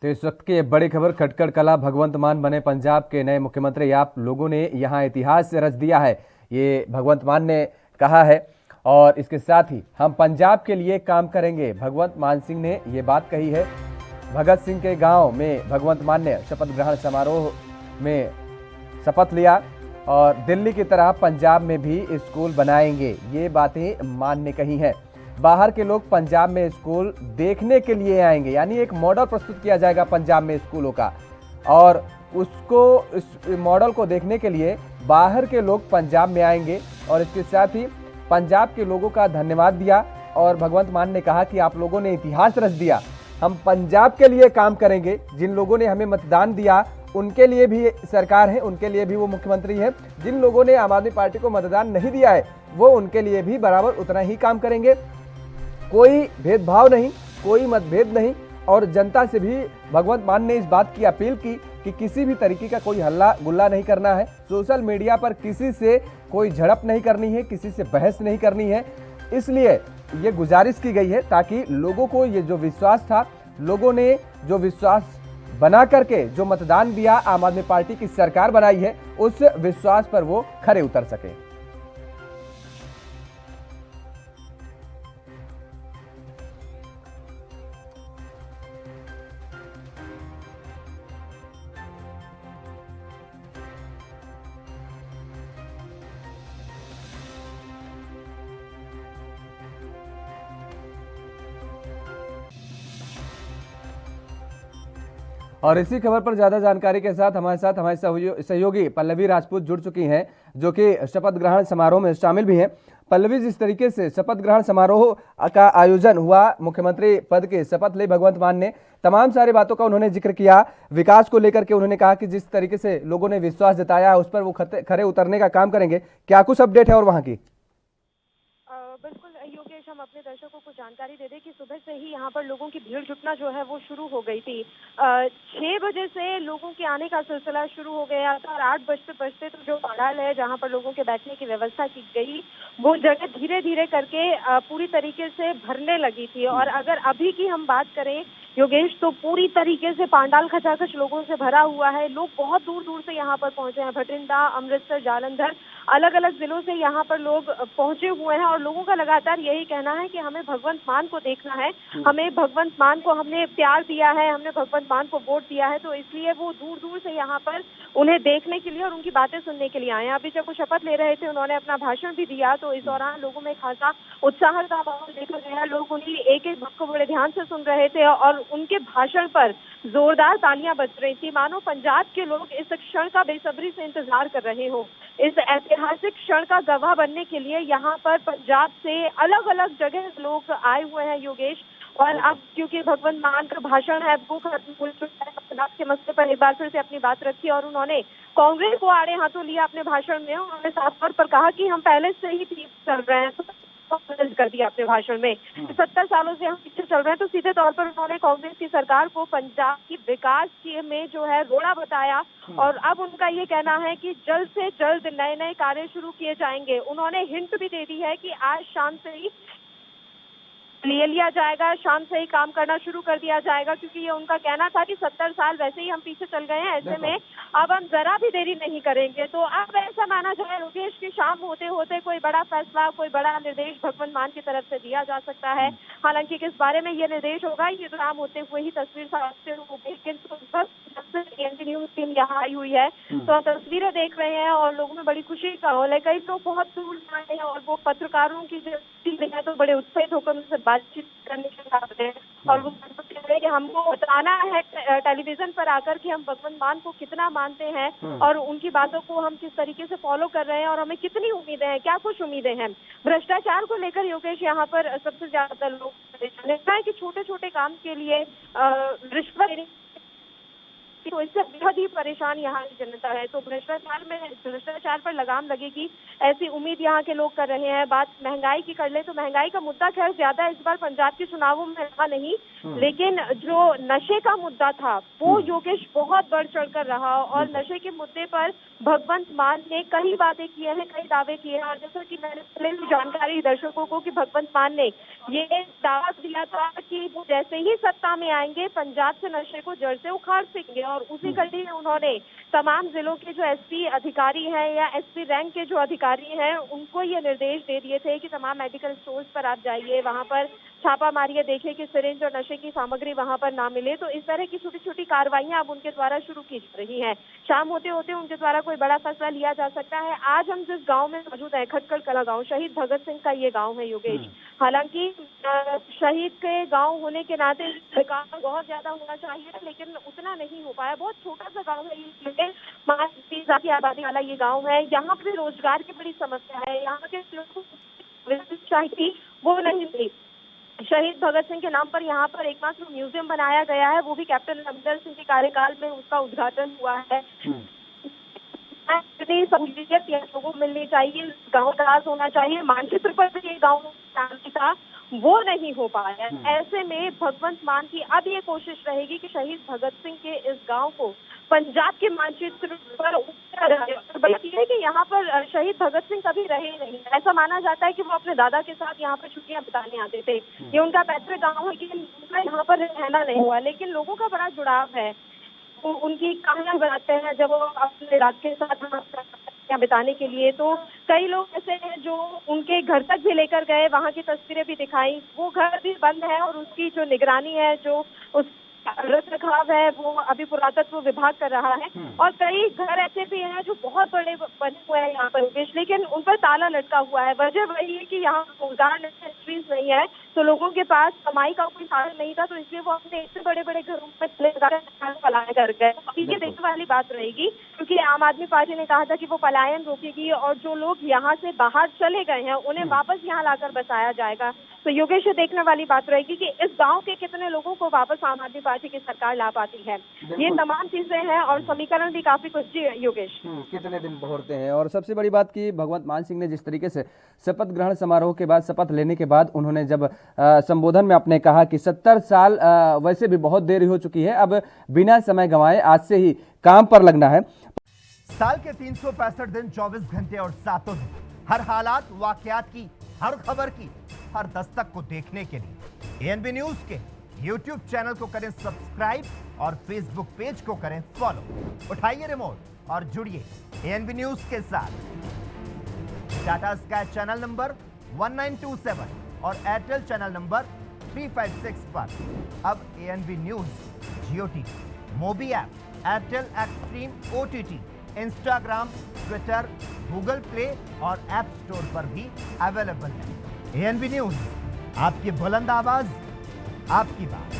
तो इस वक्त की ये बड़ी खबर, खटकड़ कला भगवंत मान बने पंजाब के नए मुख्यमंत्री। आप लोगों ने यहाँ इतिहास रच दिया है, ये भगवंत मान ने कहा है। और इसके साथ ही हम पंजाब के लिए काम करेंगे, भगवंत मान सिंह ने ये बात कही है। भगत सिंह के गांव में भगवंत मान ने शपथ ग्रहण समारोह में शपथ लिया और दिल्ली की तरह पंजाब में भी स्कूल बनाएंगे, ये बातें मान ने कही हैं। बाहर के लोग पंजाब में स्कूल देखने के लिए आएंगे, यानी एक मॉडल प्रस्तुत किया जाएगा पंजाब में स्कूलों का, और उसको इस मॉडल को देखने के लिए बाहर के लोग पंजाब में आएंगे। और इसके साथ ही पंजाब के लोगों का धन्यवाद दिया और भगवंत मान ने कहा कि आप लोगों ने इतिहास रच दिया, हम पंजाब के लिए काम करेंगे। जिन लोगों ने हमें मतदान दिया उनके लिए भी सरकार है, उनके लिए भी वो मुख्यमंत्री है। जिन लोगों ने आम आदमी पार्टी को मतदान नहीं दिया है वो उनके लिए भी बराबर उतना ही काम करेंगे। कोई भेदभाव नहीं, कोई मतभेद नहीं। और जनता से भी भगवंत मान ने इस बात की अपील की कि किसी भी तरीके का कोई हल्ला गुल्ला नहीं करना है, सोशल मीडिया पर किसी से कोई झड़प नहीं करनी है, किसी से बहस नहीं करनी है। इसलिए ये गुजारिश की गई है ताकि लोगों को ये जो विश्वास था, लोगों ने जो विश्वास बना करके जो मतदान दिया, आम आदमी पार्टी की सरकार बनाई है, उस विश्वास पर वो खरे उतर सके। और इसी खबर पर ज्यादा जानकारी के साथ हमारे सहयोगी पल्लवी राजपूत जुड़ चुकी हैं, जो कि शपथ ग्रहण समारोह में शामिल भी हैं। पल्लवी, जिस तरीके से शपथ ग्रहण समारोह का आयोजन हुआ, मुख्यमंत्री पद के शपथ ले भगवंत मान ने, तमाम सारी बातों का उन्होंने जिक्र किया, विकास को लेकर के उन्होंने कहा कि जिस तरीके से लोगों ने विश्वास जताया उस पर वो खरे उतरने का काम करेंगे। क्या कुछ अपडेट है और वहां की? बिल्कुल योगेश, हम अपने दर्शकों को जानकारी दे दें कि सुबह से ही यहाँ पर लोगों की भीड़ जुटना जो है वो शुरू हो गई थी। 6 बजे से लोगों के आने का सिलसिला शुरू हो गया था और 8 बजते बजते तो जो पंडाल है जहाँ पर लोगों के बैठने की व्यवस्था की गई, वो जगह धीरे धीरे करके पूरी तरीके से भरने लगी थी। और अगर अभी की हम बात करें योगेश, तो पूरी तरीके से पंडाल खचाखच लोगों से भरा हुआ है। लोग बहुत दूर दूर से यहाँ पर पहुंचे हैं, भटिंडा, अमृतसर, जालंधर, अलग अलग जिलों से यहाँ पर लोग पहुंचे हुए हैं। और लोगों का लगातार यही कहना है कि हमें भगवंत मान को देखना है, हमें भगवंत मान को, हमने प्यार दिया है, हमने भगवंत मान को वोट दिया है, तो इसलिए वो दूर दूर से यहाँ पर उन्हें देखने के लिए और उनकी बातें सुनने के लिए आए हैं। अभी जब वो शपथ ले रहे थे उन्होंने अपना भाषण भी दिया, तो इस दौरान लोगों में खासा उत्साह का माहौल देखा गया। लोग उन्हीं एक एक बात को बड़े ध्यान से सुन रहे थे और उनके भाषण पर जोरदार तालियां बज रही थी, मानो पंजाब के लोग इस क्षण का बेसब्री से इंतजार कर रहे हो। इस ऐतिहासिक क्षण का गवाह बनने के लिए यहाँ पर पंजाब से अलग अलग जगह लोग आए हुए हैं योगेश। और अब क्योंकि भगवंत मान का भाषण है वो खत्म हो चुका है, पंजाब के मसले पर एक बार फिर से अपनी बात रखी और उन्होंने कांग्रेस को आड़े हाथों लिया अपने भाषण में। उन्होंने साफ तौर पर कहा कि हम पहले से ही पीछे चल रहे हैं, कर दिया अपने भाषण में 70 सालों से हम पीछे चल रहे हैं। तो सीधे तौर पर उन्होंने कांग्रेस की सरकार को पंजाब की विकास में जो है रोड़ा बताया और अब उनका ये कहना है कि जल्द से जल्द नए नए कार्य शुरू किए जाएंगे। उन्होंने हिंट भी दे दी है कि आज शाम से ही ले लिया जाएगा, शाम से ही काम करना शुरू कर दिया जाएगा, क्योंकि ये उनका कहना था कि 70 साल वैसे ही हम पीछे चल गए हैं, ऐसे में अब हम जरा भी देरी नहीं करेंगे। तो अब ऐसा माना जाए योगेश की शाम होते होते कोई बड़ा फैसला, कोई बड़ा निर्देश भगवंत मान की तरफ से दिया जा सकता है। हालांकि किस बारे में ये निर्देश होगा ये तो शाम होते हुए ही तस्वीर सामने होगी, लेकिन न्यूज टीम यहाँ आई हुई है तो हम तस्वीरें देख रहे हैं और लोगों में बड़ी खुशी का माहौल है। कई लोग बहुत दूर से आए हैं और वो पत्रकारों की जो टीम है तो बड़े उत्साहित होकर उनसे बातचीत करने के चाहते हैं और वो कह रहे हैं कि हमको बताना है टेलीविजन पर आकर कि हम भगवंत मान को कितना मानते हैं और उनकी बातों को हम किस तरीके से फॉलो कर रहे हैं और हमें कितनी उम्मीदें हैं, क्या कुछ उम्मीदें हैं। भ्रष्टाचार को लेकर योगेश यहाँ पर सबसे ज्यादा लोग है कि छोटे छोटे काम के लिए रिश्वत तो इससे बेहद ही परेशान यहाँ की जनता है। तो भ्रष्टाचार पर लगाम लगेगी, ऐसी उम्मीद यहाँ के लोग कर रहे हैं। बात महंगाई की कर ले तो महंगाई का मुद्दा खैर ज्यादा इस बार पंजाब के चुनावों में रहा नहीं, लेकिन जो नशे का मुद्दा था वो योगेश बहुत बढ़ चढ़कर रहा। और नशे के मुद्दे पर भगवंत मान ने कई वादे किए हैं, कई दावे किए हैं। और जैसा कि मैंने पहले भी जानकारी दर्शकों को कि भगवंत मान ने ये दावा दिया था कि वो जैसे ही सत्ता में आएंगे पंजाब से नशे को जड़ से उखाड़ फेंकेंगे। और उसी कड़ी में उन्होंने तमाम जिलों के जो एसपी अधिकारी हैं या एसपी रैंक के जो अधिकारी हैं उनको ये निर्देश दे दिए थे कि तमाम मेडिकल स्टोर्स पर आप जाइए, वहां पर छापा मारिए, देखिए कि सिरिंज और नशे की सामग्री वहां पर ना मिले। तो इस तरह की छोटी छोटी कार्रवाइयां अब उनके द्वारा शुरू की जा रही हैं। शाम होते होते उनके द्वारा कोई बड़ा फैसला लिया जा सकता है। आज हम जिस गांव में मौजूद हैं, खटकड़ कला गांव, शहीद भगत सिंह का ये गांव है योगेश। हालांकि शहीद के गांव होने के नाते विकास बहुत ज्यादा होना चाहिए, लेकिन उतना नहीं हो पाया। बहुत छोटा सा गांव है ये, 5,000 की आबादी वाला ये गांव है। यहाँ पे रोजगार की बड़ी समस्या है। यहाँ के लोगों को चाहिए वो नहीं थी। शहीद भगत सिंह के नाम पर यहाँ पर एकमात्र म्यूजियम बनाया गया है, वो भी कैप्टन अमरिंदर सिंह के कार्यकाल में उसका उद्घाटन हुआ है। सहूलियत लोगों को मिलनी चाहिए, गाँव विकास होना चाहिए, मानचित्र पर भी ये गाँव शांति था, वो नहीं हो पाया। ऐसे में भगवंत मान की अब ये कोशिश रहेगी कि शहीद भगत सिंह के इस गांव को पंजाब के मानचित्र पर उतारा जाए। बात यह है कि यहाँ पर शहीद भगत सिंह कभी रहे नहीं। ऐसा माना जाता है कि वो अपने दादा के साथ यहाँ पर छुट्टियां बिताने आते थे। ये उनका पैतृक गाँव है, लेकिन उनका यहाँ पर रहना नहीं हुआ। लेकिन लोगों का बड़ा जुड़ाव है, वो उनकी कहानियां बनाते हैं जब वो अपने दादा के साथ बिताने के लिए। तो कई लोग ऐसे हैं जो उनके घर तक भी लेकर गए, वहाँ की तस्वीरें भी दिखाई। वो घर भी बंद है और उसकी जो निगरानी है, जो उस रख रखाव है, वो अभी पुरातत्व विभाग कर रहा है। और कई घर ऐसे भी हैं जो बहुत बड़े बने हुए हैं यहाँ पर, लेकिन उन पर ताला लटका हुआ है। वजह वही है कि यहाँ रोजगार नहीं है, तो लोगों के पास कमाई का कोई साधन नहीं था, तो इसलिए वो अपने इतने बड़े बड़े घरों में पलायन कर गए। ये देखने वाली बात रहेगी, क्योंकि आम आदमी पार्टी ने कहा था कि वो पलायन रोकेगी और जो लोग यहाँ से बाहर चले गए हैं उन्हें वापस यहाँ लाकर बसाया जाएगा। तो योगेश देखने वाली बात रहेगी कि इस गांव के कितने लोगों को वापस आम आदमी पार्टी की सरकार ला पाती है। ये तमाम चीजें हैं और समीकरण भी काफी कुछ। जी योगेश, कितने दिन बहुरते हैं। और सबसे बड़ी बात की भगवंत मान सिंह ने जिस तरीके से शपथ ग्रहण समारोह के बाद, शपथ लेने के बाद उन्होंने जब संबोधन में अपने कहा कि 70 साल वैसे भी बहुत देरी हो चुकी है, अब बिना समय गंवाए आज से ही काम पर लगना है। साल के 365 दिन 24 घंटे और 7 दिन, हर हालात वाकयात की, हर खबर की, हर दस्तक को देखने के लिए एएनबी न्यूज के YouTube चैनल को करें सब्सक्राइब और Facebook पेज को करें फॉलो। उठाइए रिमोट और जुड़िए एएनबी न्यूज के साथ। टाटा स्काई चैनल नंबर 1927 और एयरटेल चैनल नंबर 356 पर अब ANB news Jio TV, Mobi app, Airtel Xstream OTT, Instagram, Twitter, Google Play और ऐप स्टोर पर भी अवेलेबल है। एएनबी न्यूज, आपकी बुलंद आवाज, आपकी बात।